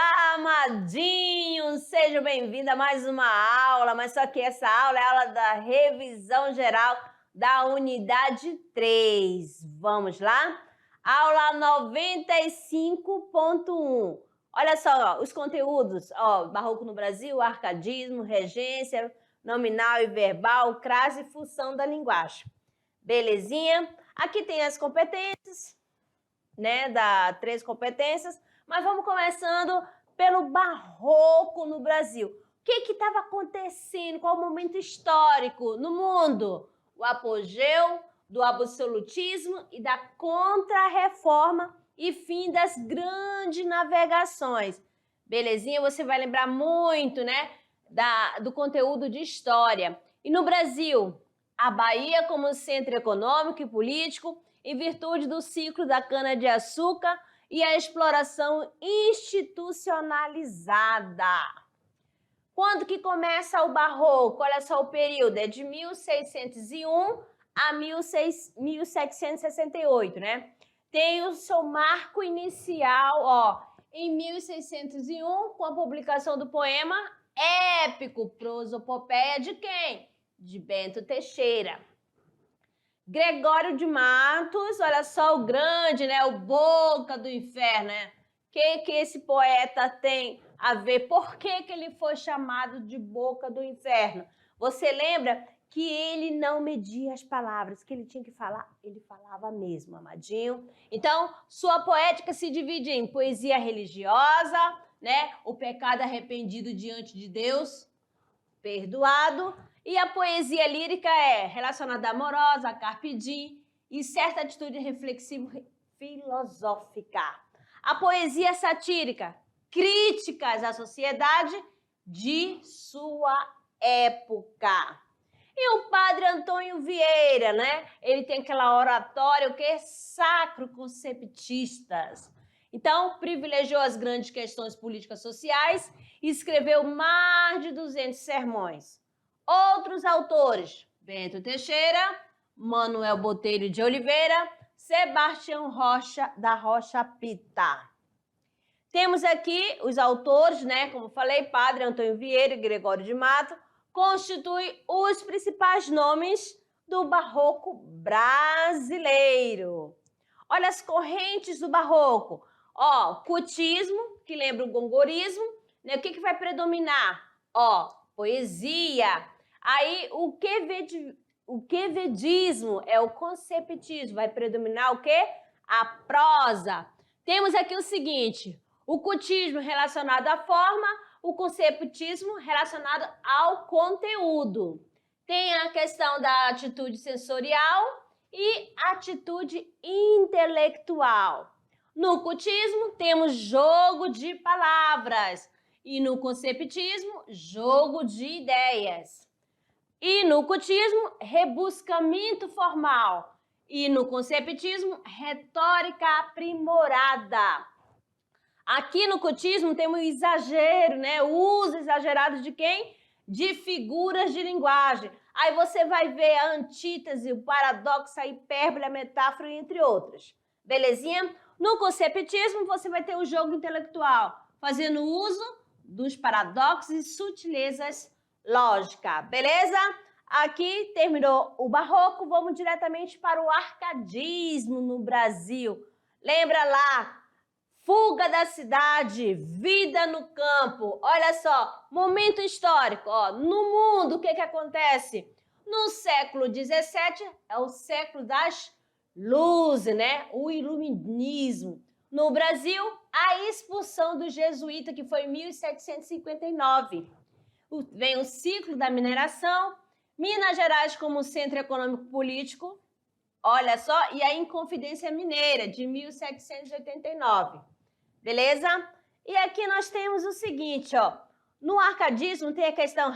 Olá, amadinhos! Seja bem-vindo a mais uma aula, mas só que essa aula é a aula da revisão geral da unidade 3. Vamos lá? Aula 95.1. Olha só, ó, os conteúdos, ó, Barroco no Brasil, arcadismo, regência, nominal e verbal, crase e função da linguagem. Belezinha? Aqui tem as competências, né, três competências, mas vamos começando pelo Barroco no Brasil. O que estava acontecendo? Qual o momento histórico no mundo? O apogeu do absolutismo e da contra-reforma e fim das grandes navegações. Belezinha? Você vai lembrar muito, né, do conteúdo de história. E no Brasil, a Bahia como centro econômico e político, em virtude do ciclo da cana-de-açúcar e a exploração institucionalizada. Quando que começa o Barroco? Olha só o período, é de 1601 a 1768, né? Tem o seu marco inicial, ó, em 1601, com a publicação do poema épico Prosopopeia de quem? De Bento Teixeira. Gregório de Matos, olha só o grande, né? O Boca do Inferno, né? O que esse poeta tem a ver? Por que ele foi chamado de Boca do Inferno? Você lembra que ele não media as palavras, que ele tinha que falar, ele falava mesmo, amadinho. Então, sua poética se divide em poesia religiosa, né? O pecado arrependido diante de Deus, perdoado. E a poesia lírica é relacionada à amorosa, a carpe diem e certa atitude reflexiva filosófica. A poesia satírica, críticas à sociedade de sua época. E o padre Antônio Vieira, né? Ele tem aquela oratória, o que? Sacro-conceptistas. Então, privilegiou as grandes questões políticas sociais e escreveu mais de 200 sermões. Outros autores, Bento Teixeira, Manuel Botelho de Oliveira, Sebastião Rocha da Rocha Pita. Temos aqui os autores, né? Como falei, Padre Antônio Vieira e Gregório de Matos, constituem os principais nomes do Barroco brasileiro. Olha as correntes do Barroco. Ó, cutismo, que lembra o gongorismo, né? O que vai predominar? Ó, poesia. Aí, o quevedismo é o conceptismo, vai predominar o quê? A prosa. Temos aqui o seguinte, o cutismo relacionado à forma, o conceptismo relacionado ao conteúdo. Tem a questão da atitude sensorial e atitude intelectual. No cutismo, temos jogo de palavras e no conceptismo, jogo de ideias. E no cutismo, rebuscamento formal. E no conceptismo, retórica aprimorada. Aqui no cutismo temos o exagero, né? O uso exagerado de quem? De figuras de linguagem. Aí você vai ver a antítese, o paradoxo, a hipérbole, a metáfora, entre outras. Belezinha? No conceptismo, você vai ter o jogo intelectual, fazendo uso dos paradoxos e sutilezas lógicas. Beleza? Aqui terminou o Barroco, vamos diretamente para o arcadismo no Brasil. Lembra lá? Fuga da cidade, vida no campo. Olha só, momento histórico. Ó, no mundo, o que acontece? No século XVII, é o século das luzes, né? O iluminismo. No Brasil, a expulsão do jesuíta, que foi em 1759. Vem o ciclo da mineração, Minas Gerais como centro econômico político, olha só, e a Inconfidência Mineira, de 1789. Beleza? E aqui nós temos o seguinte, ó. No arcadismo tem a questão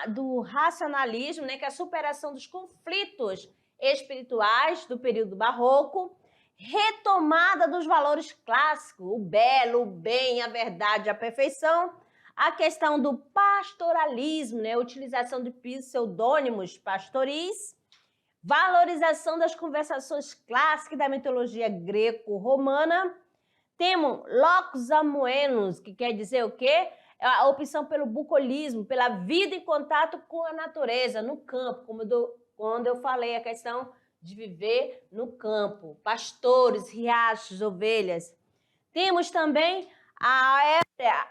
do racionalismo, né, que é a superação dos conflitos espirituais do período barroco, retomada dos valores clássicos, o belo, o bem, a verdade, a perfeição, a questão do pastoralismo, né, a utilização de pseudônimos pastoris, valorização das conversações clássicas da mitologia greco-romana. Temos locus amoenos, que quer dizer o quê? É a opção pelo bucolismo, pela vida em contato com a natureza, no campo, quando eu falei a questão de viver no campo. Pastores, riachos, ovelhas. Temos também a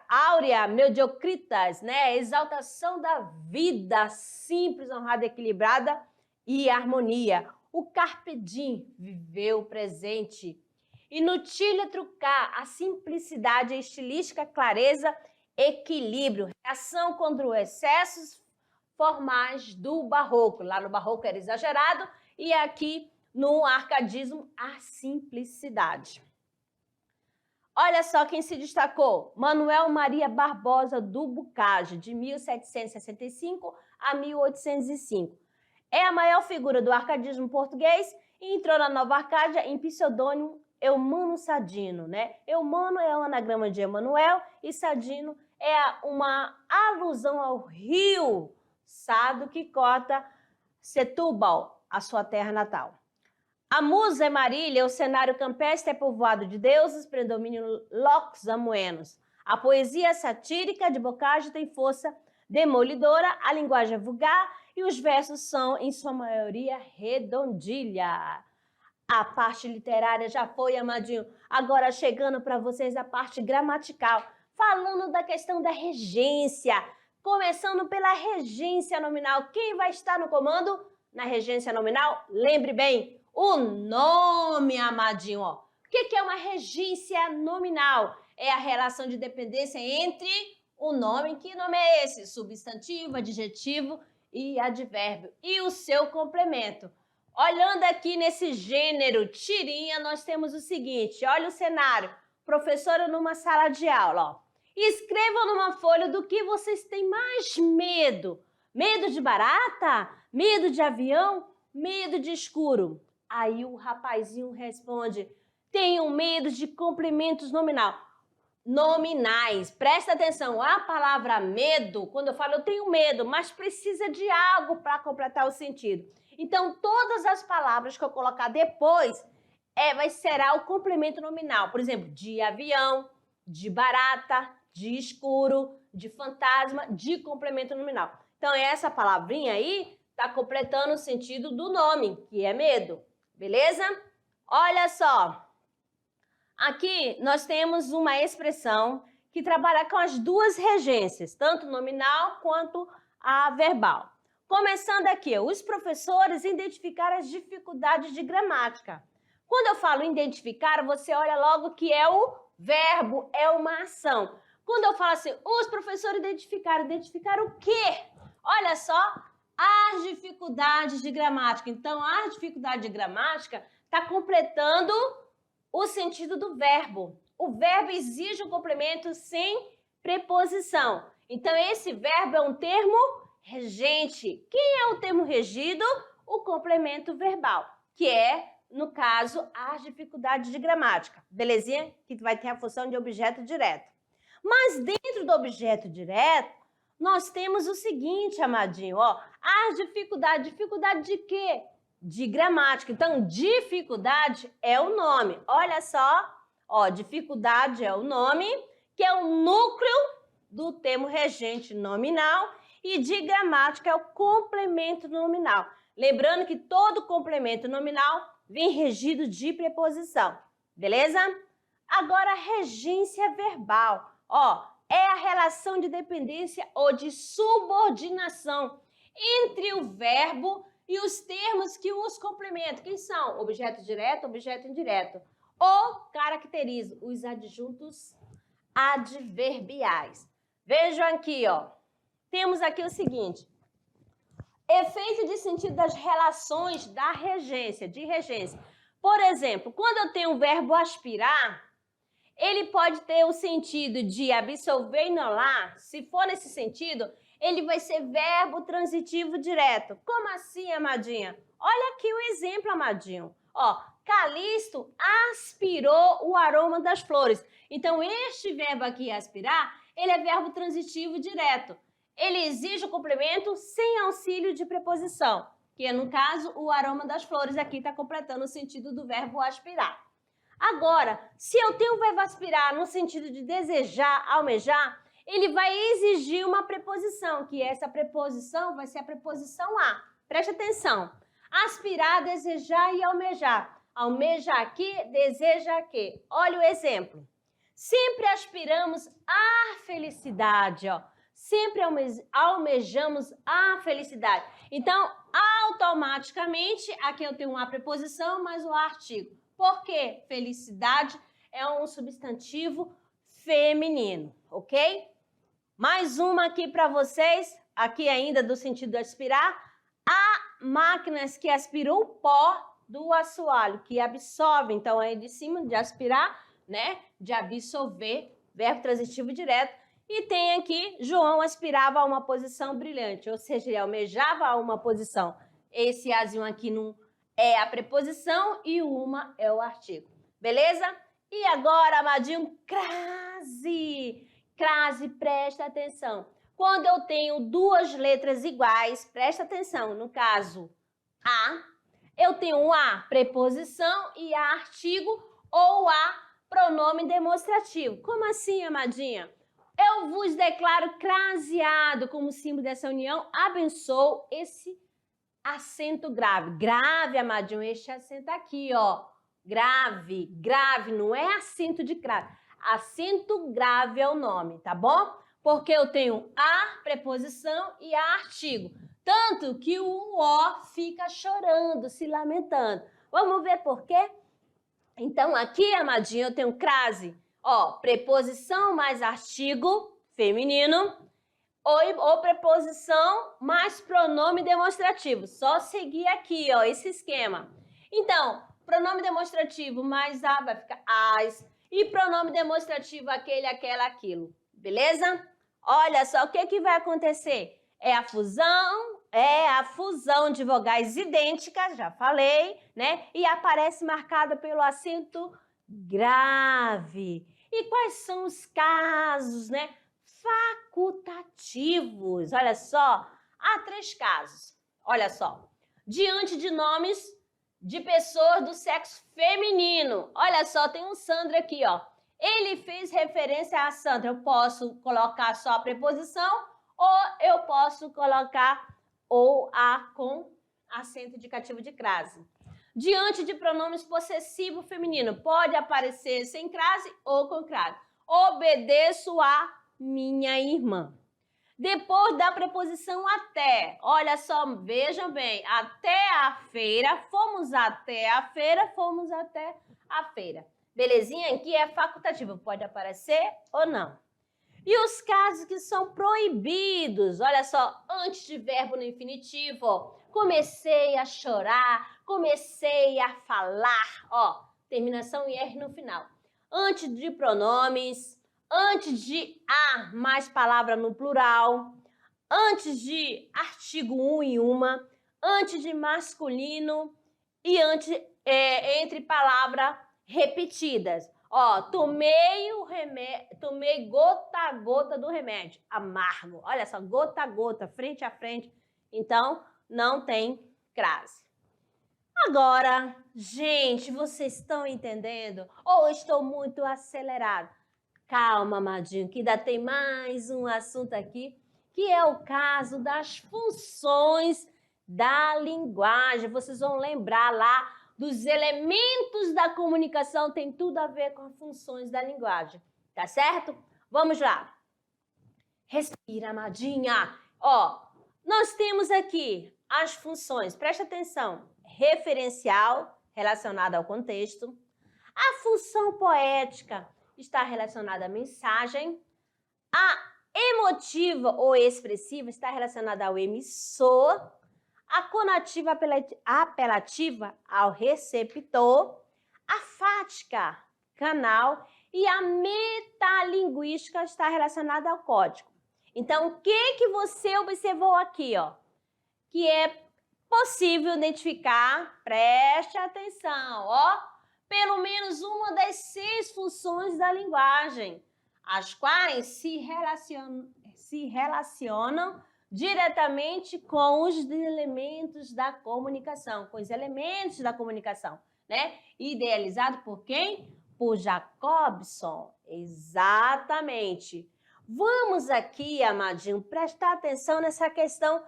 áurea mediocritas, né? Exaltação da vida simples, honrada, equilibrada e harmonia. O carpe diem, viver o presente. Inutilha trucar, a simplicidade, a estilística, clareza, equilíbrio, reação contra os excessos formais do barroco. Lá no barroco era exagerado e aqui no arcadismo a simplicidade. Olha só quem se destacou, Manuel Maria Barbosa do Bocage, de 1765 a 1805. É a maior figura do arcadismo português e entrou na Nova Arcádia em pseudônimo Eumano Sadino, né? Eumano é um anagrama de Emanuel e Sadino é uma alusão ao rio Sado que corta Setúbal, a sua terra natal. A musa é Marília, o cenário campestre é povoado de deuses, predominam locus amoenos. A poesia satírica de Bocage tem força demolidora, a linguagem é vulgar e os versos são, em sua maioria, redondilha. A parte literária já foi, amadinho. Agora chegando para vocês a parte gramatical, falando da questão da regência. Começando pela regência nominal. Quem vai estar no comando na regência nominal? Lembre bem, o nome, amadinho. Ó. O que é uma regência nominal? É a relação de dependência entre o nome. Que nome é esse? Substantivo, adjetivo e advérbio. E o seu complemento. Olhando aqui nesse gênero tirinha, nós temos o seguinte, olha o cenário, professora numa sala de aula, ó. Escrevam numa folha do que vocês têm mais medo. Medo de barata? Medo de avião? Medo de escuro? Aí o rapazinho responde, tenho medo de complementos nominais. Presta atenção, a palavra medo, quando eu falo eu tenho medo, mas precisa de algo para completar o sentido. Então, todas as palavras que eu colocar depois será o complemento nominal. Por exemplo, de avião, de barata, de escuro, de fantasma, de complemento nominal. Então, essa palavrinha aí está completando o sentido do nome, que é medo. Beleza? Olha só. Aqui nós temos uma expressão que trabalha com as duas regências, tanto nominal quanto a verbal. Começando aqui, os professores identificaram as dificuldades de gramática. Quando eu falo identificar, você olha logo que é o verbo, é uma ação. Quando eu falo assim, os professores identificaram o quê? Olha só, as dificuldades de gramática. Então, a dificuldade de gramática está completando o sentido do verbo. O verbo exige um complemento sem preposição. Então, esse verbo é um termo regente. Quem é o termo regido? O complemento verbal, que é, no caso, as dificuldades de gramática. Belezinha? Que vai ter a função de objeto direto. Mas dentro do objeto direto, nós temos o seguinte, amadinho, ó, as dificuldades. Dificuldade de quê? De gramática. Então, dificuldade é o nome. Olha só, ó, dificuldade é o nome, que é o núcleo do termo regente nominal, e de gramática é o complemento nominal. Lembrando que todo complemento nominal vem regido de preposição, beleza? Agora, regência verbal, ó, é a relação de dependência ou de subordinação entre o verbo e os termos que os complementam. Quem são? Objeto direto, objeto indireto. Ou caracteriza os adjuntos adverbiais. Vejam aqui, ó. Temos aqui o seguinte. Efeito de sentido das relações da regência, de regência. Por exemplo, quando eu tenho o verbo aspirar, ele pode ter o sentido de absolver e inolar. Se for nesse sentido, ele vai ser verbo transitivo direto. Como assim, amadinha? Olha aqui o exemplo, amadinho. Ó, Calixto aspirou o aroma das flores. Então, este verbo aqui, aspirar, ele é verbo transitivo direto. Ele exige o complemento sem auxílio de preposição, que é, no caso, o aroma das flores aqui está completando o sentido do verbo aspirar. Agora, se eu tenho o verbo aspirar no sentido de desejar, almejar, ele vai exigir uma preposição, que essa preposição vai ser a preposição a. Preste atenção. Aspirar, desejar e almejar. Almeja aqui, deseja aqui. Olha o exemplo. Sempre aspiramos à felicidade, ó. Sempre almejamos a felicidade. Então, automaticamente, aqui eu tenho uma preposição mais o artigo. Por quê? Felicidade é um substantivo feminino, ok? Mais uma aqui para vocês, aqui ainda do sentido de aspirar. Há máquinas que aspiram o pó do assoalho, que absorve, então aí de cima de aspirar, né? De absorver, verbo transitivo direto. E tem aqui, João aspirava a uma posição brilhante, ou seja, ele almejava a uma posição. Esse azinho aqui não é a preposição e o uma é o artigo. Beleza? E agora, amadinho, crase. Crase, presta atenção. Quando eu tenho duas letras iguais, presta atenção, no caso, a, eu tenho um a preposição e a artigo ou a pronome demonstrativo. Como assim, amadinha? Eu vos declaro craseado como símbolo dessa união, abençoo esse acento grave. Grave, amadinho, este acento aqui, ó. Grave, grave, não é acento de crave. Acento grave é o nome, tá bom? Porque eu tenho a preposição e a artigo. Tanto que o O fica chorando, se lamentando. Vamos ver por quê? Então, aqui, amadinho, eu tenho crase. Ó, preposição mais artigo feminino ou preposição mais pronome demonstrativo. Só seguir aqui, ó, esse esquema. Então, pronome demonstrativo mais a vai ficar as e pronome demonstrativo aquele, aquela, aquilo. Beleza? Olha só, o que vai acontecer? É a fusão de vogais idênticas, já falei, né? E aparece marcada pelo acento grave. E quais são os casos, né? Facultativos. Olha só, há 3 casos. Olha só. Diante de nomes de pessoas do sexo feminino. Olha só, tem um Sandro aqui, ó. Ele fez referência a Sandra. Eu posso colocar só a preposição ou eu posso colocar ou a com acento indicativo de crase. Diante de pronomes possessivo feminino, pode aparecer sem crase ou com crase. Obedeço a minha irmã. Depois da preposição até, olha só, vejam bem, até a feira, fomos até a feira, fomos até a feira. Belezinha? Aqui é facultativo, pode aparecer ou não. E os casos que são proibidos, olha só, antes de verbo no infinitivo, ó, comecei a chorar, comecei a falar, ó, terminação em R no final. Antes de pronomes, antes de a mais palavra no plural, antes de artigo um e uma, antes de masculino e antes, entre palavras repetidas. Ó, tomei gota a gota do remédio, amargo. Olha só, gota a gota, frente a frente. Então, não tem crase. Agora, gente, vocês estão entendendo? Ou estou muito acelerado? Calma, amadinho, que ainda tem mais um assunto aqui, que é o caso das funções da linguagem. Vocês vão lembrar lá dos elementos da comunicação, tem tudo a ver com as funções da linguagem, tá certo? Vamos lá. Respira, amadinha. Ó, nós temos aqui as funções, presta atenção, referencial, relacionada ao contexto. A função poética está relacionada à mensagem. A emotiva ou expressiva está relacionada ao emissor. A conativa apelativa ao receptor, a fática, canal, e a metalinguística está relacionada ao código. Então, o que você observou aqui, ó? Que é possível identificar, preste atenção, ó, pelo menos uma das 6 funções da linguagem, as quais se relacionam diretamente com os elementos da comunicação, com os elementos da comunicação, né? Idealizado por quem? Por Jacobson. Exatamente. Vamos aqui, amadinho, prestar atenção nessa questão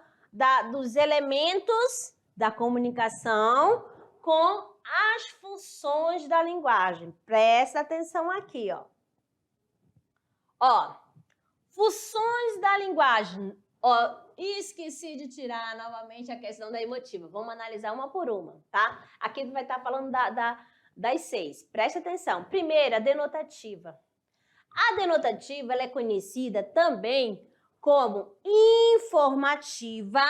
dos elementos da comunicação com as funções da linguagem. Presta atenção aqui, ó. Ó, funções da linguagem. Ó, esqueci de tirar novamente a questão da emotiva. Vamos analisar uma por uma, tá? Aqui vai estar falando das 6. Presta atenção. Primeira, denotativa. A denotativa ela é conhecida também como informativa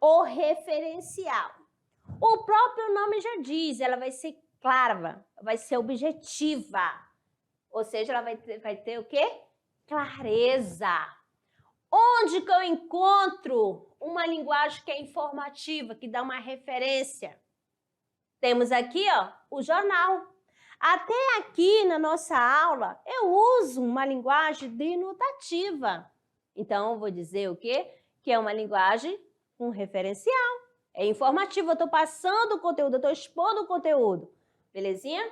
ou referencial. O próprio nome já diz, ela vai ser clara, vai ser objetiva. Ou seja, ela vai ter o quê? Clareza. Onde que eu encontro uma linguagem que é informativa, que dá uma referência? Temos aqui, ó, o jornal. Até aqui na nossa aula, eu uso uma linguagem denotativa. Então, eu vou dizer o quê? Que é uma linguagem com referencial. É informativa, eu estou passando o conteúdo, eu estou expondo o conteúdo. Belezinha?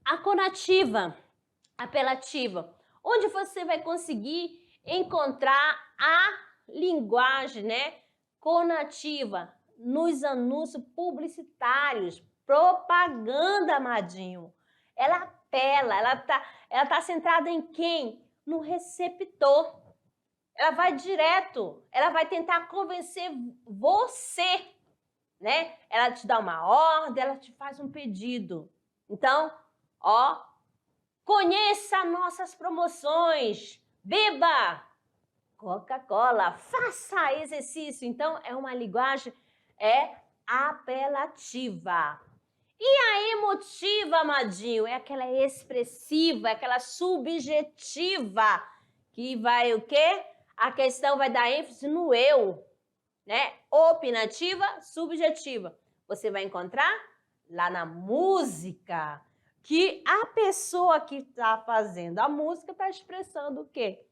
A conativa, apelativa, onde você vai conseguir encontrar a linguagem, né, conativa nos anúncios publicitários, propaganda, amadinho. Ela apela, ela tá centrada em quem? No receptor. Ela vai direto, ela vai tentar convencer você, né? Ela te dá uma ordem, ela te faz um pedido. Então, ó, conheça nossas promoções, beba Coca-Cola, faça exercício. Então, é uma linguagem apelativa. E a emotiva, amadinho, é aquela expressiva, é aquela subjetiva, que vai o quê? A questão vai dar ênfase no eu, né? Opinativa, subjetiva. Você vai encontrar lá na música, que a pessoa que está fazendo a música está expressando o quê?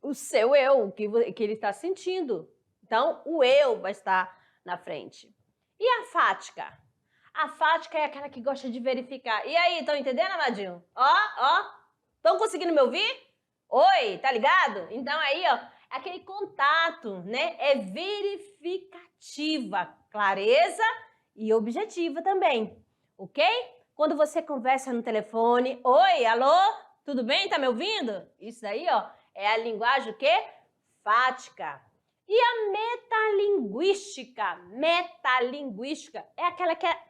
O seu eu, o que ele está sentindo. Então, o eu vai estar na frente. E a fática? A fática é aquela que gosta de verificar. E aí, estão entendendo, amadinho? Ó, estão conseguindo me ouvir? Oi, tá ligado? Então aí, ó, aquele contato, né? É verificativa, clareza e objetiva também, ok? Quando você conversa no telefone, oi, alô, tudo bem? Tá me ouvindo? Isso aí, ó, é a linguagem o quê? Fática. E a metalinguística? Metalinguística é aquela que é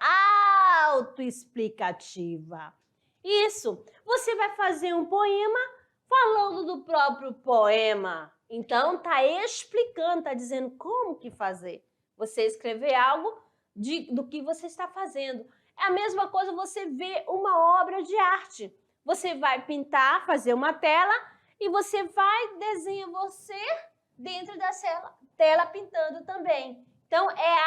autoexplicativa. Isso, você vai fazer um poema falando do próprio poema. Então, tá explicando, tá dizendo como que fazer. Você escrever algo do que você está fazendo. É a mesma coisa você ver uma obra de arte. Você vai pintar, fazer uma tela e você vai desenhar você dentro da tela pintando também. Então, é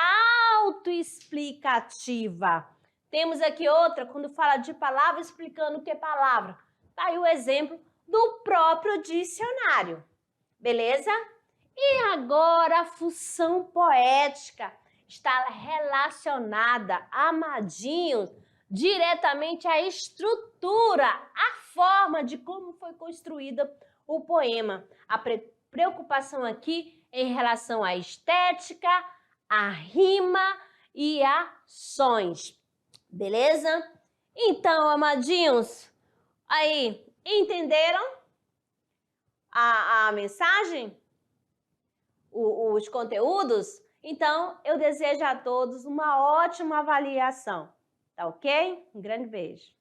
autoexplicativa. Temos aqui outra, quando fala de palavra, explicando o que é palavra. Tá aí o exemplo do próprio dicionário. Beleza? E agora a função poética está relacionada, amadinhos, diretamente à estrutura, à forma de como foi construída o poema. A preocupação aqui em relação à estética, à rima e a sons. Beleza? Então, amadinhos, aí, entenderam a mensagem? Os conteúdos? Então, eu desejo a todos uma ótima avaliação. Tá ok? Um grande beijo.